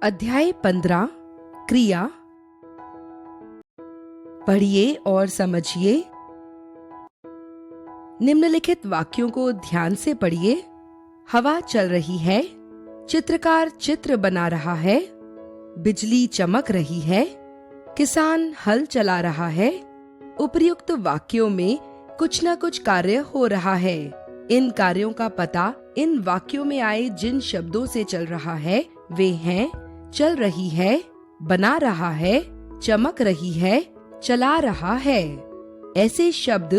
अध्याय 15 क्रिया। पढ़िए और समझिए। निम्नलिखित वाक्यों को ध्यान से पढ़िए। हवा चल रही है, चित्रकार चित्र बना रहा है, बिजली चमक रही है, किसान हल चला रहा है। उपर्युक्त वाक्यों में कुछ न कुछ कार्य हो रहा है। इन कार्यों का पता इन वाक्यों में आए जिन शब्दों से चल रहा है वे हैं चल रही है, बना रहा है, चमक रही है, चला रहा है। ऐसे शब्द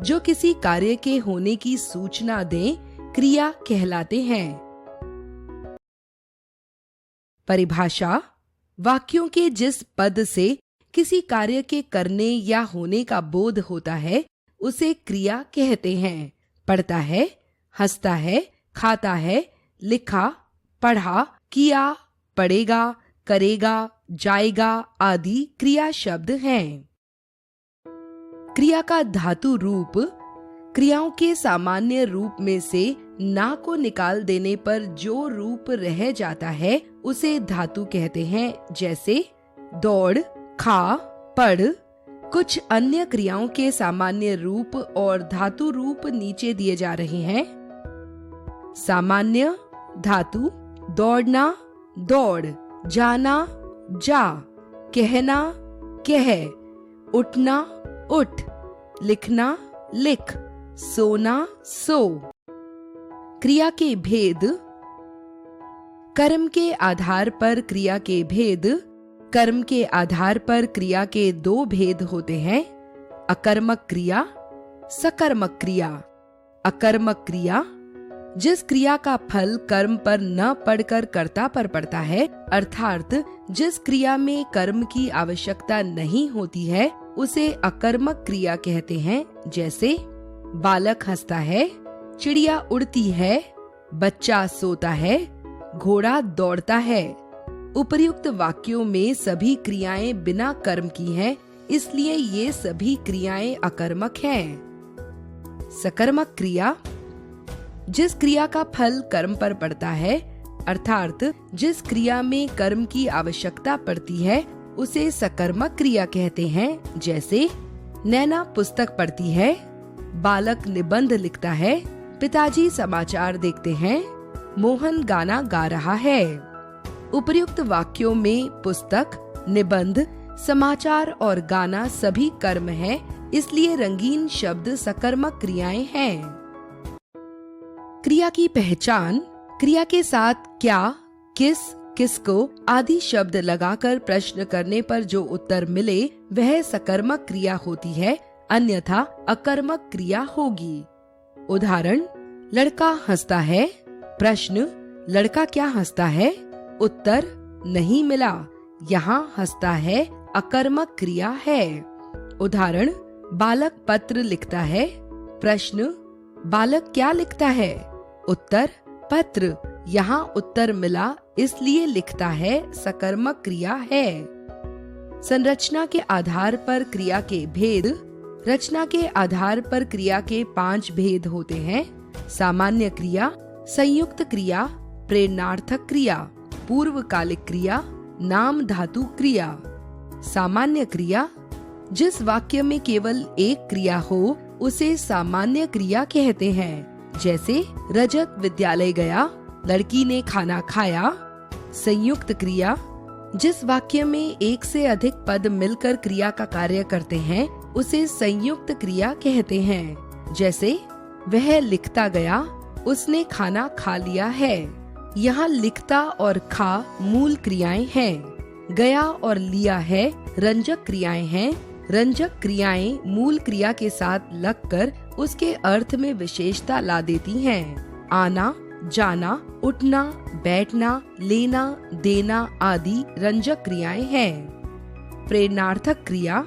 जो किसी कार्य के होने की सूचना दें क्रिया कहलाते हैं। परिभाषा: वाक्यों के जिस पद से किसी कार्य के करने या होने का बोध होता है उसे क्रिया कहते हैं। पढ़ता है, हंसता है, खाता है, लिखा, पढ़ा, किया, पढ़ेगा, करेगा, जाएगा आदि क्रिया शब्द हैं। क्रिया का धातु रूप: क्रियाओं के सामान्य रूप में से ना को निकाल देने पर जो रूप रह जाता है उसे धातु कहते हैं। जैसे दौड़, खा, पढ़। कुछ अन्य क्रियाओं के सामान्य रूप और धातु रूप नीचे दिए जा रहे हैं। सामान्य धातु: दौड़ना, दौड़, जाना, जा, कहना, कह, उठना, उठ, लिखना, लिख, सोना, सो। क्रिया के भेद: कर्म के आधार पर क्रिया के भेद। कर्म के आधार पर क्रिया के दो भेद होते हैं: अकर्मक क्रिया, सकर्मक क्रिया। अकर्मक क्रिया: जिस क्रिया का फल कर्म पर न पड़कर कर्ता पर पड़ता है, अर्थात जिस क्रिया में कर्म की आवश्यकता नहीं होती है उसे अकर्मक क्रिया कहते हैं। जैसे बालक हंसता है, चिड़िया उड़ती है, बच्चा सोता है, घोड़ा दौड़ता है। उपर्युक्त वाक्यों में सभी क्रियाएं बिना कर्म की हैं, इसलिए ये सभी क्रियाएं अकर्मक हैं। सकर्मक क्रिया: जिस क्रिया का फल कर्म पर पड़ता है, अर्थात जिस क्रिया में कर्म की आवश्यकता पड़ती है उसे सकर्मक क्रिया कहते हैं। जैसे नैना पुस्तक पढ़ती है, बालक निबंध लिखता है, पिताजी समाचार देखते हैं, मोहन गाना गा रहा है। उपर्युक्त वाक्यों में पुस्तक, निबंध, समाचार और गाना सभी कर्म हैं, इसलिए रंगीन शब्द सकर्मक क्रियाएं हैं। क्रिया की पहचान: क्रिया के साथ क्या, किस, किसको आदि शब्द लगाकर प्रश्न करने पर जो उत्तर मिले वह सकर्मक क्रिया होती है, अन्यथा अकर्मक क्रिया होगी। उदाहरण: लड़का हंसता है। प्रश्न: लड़का क्या हंसता है? उत्तर: नहीं मिला। यहाँ हंसता है अकर्मक क्रिया है। उदाहरण: बालक पत्र लिखता है। प्रश्न: बालक क्या लिखता है? उत्तर: पत्र। यहाँ उत्तर मिला इसलिए लिखता है सकर्मक क्रिया है। संरचना के आधार पर क्रिया के भेद: रचना के आधार पर क्रिया के 5 भेद होते हैं: सामान्य क्रिया, संयुक्त क्रिया, प्रेरणार्थक क्रिया, पूर्वकालिक क्रिया, नाम धातु क्रिया। सामान्य क्रिया: जिस वाक्य में केवल एक क्रिया हो उसे सामान्य क्रिया कहते हैं। जैसे रजत विद्यालय गया, लड़की ने खाना खाया। संयुक्त क्रिया: जिस वाक्य में एक से अधिक पद मिलकर क्रिया का कार्य करते हैं उसे संयुक्त क्रिया कहते हैं। जैसे वह लिखता गया, उसने खाना खा लिया है। यहाँ लिखता और खा मूल क्रियाएं हैं। गया और लिया है रंजक क्रियाएं हैं। रंजक क्रियाएं मूल क्रिया के साथ लगकर उसके अर्थ में विशेषता ला देती हैं। आना, जाना, उठना, बैठना, लेना, देना आदि रंजक क्रियाएं हैं। प्रेरणार्थक क्रिया: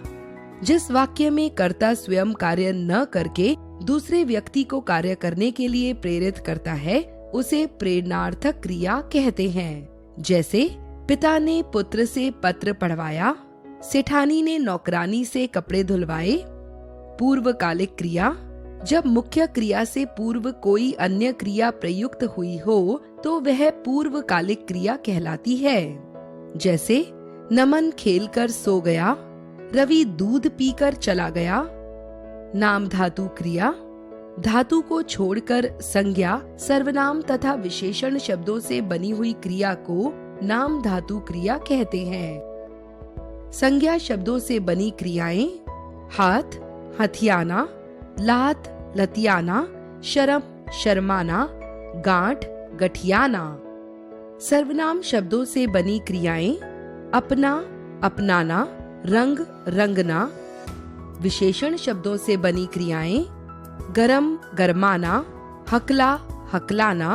जिस वाक्य में कर्ता स्वयं कार्य न करके दूसरे व्यक्ति को कार्य करने के लिए प्रेरित करता है उसे प्रेरणार्थक क्रिया कहते हैं। जैसे पिता ने पुत्र से पत्र पढ़वाया, सेठानी ने नौकरानी से कपड़े धुलवाए। पूर्वकालिक क्रिया: जब मुख्य क्रिया से पूर्व कोई अन्य क्रिया प्रयुक्त हुई हो तो वह पूर्वकालिक क्रिया कहलाती है। जैसे नमन खेलकर सो गया, रवि दूध पीकर चला गया। नाम धातु क्रिया धातु को छोड़कर संज्ञा, सर्वनाम तथा विशेषण शब्दों से बनी हुई क्रिया को नाम धातु क्रिया कहते हैं। संज्ञा शब्दों से बनी क्रियाएं हाथ, हथियाना, लात, लतियाना, शर्म, शर्माना, गांठ, गठियाना। सर्वनाम शब्दों से बनी क्रियाएं अपना, अपनाना, रंग, रंगना। विशेषण शब्दों से बनी क्रियाएं गरम, गरमाना, हकला, हकलाना,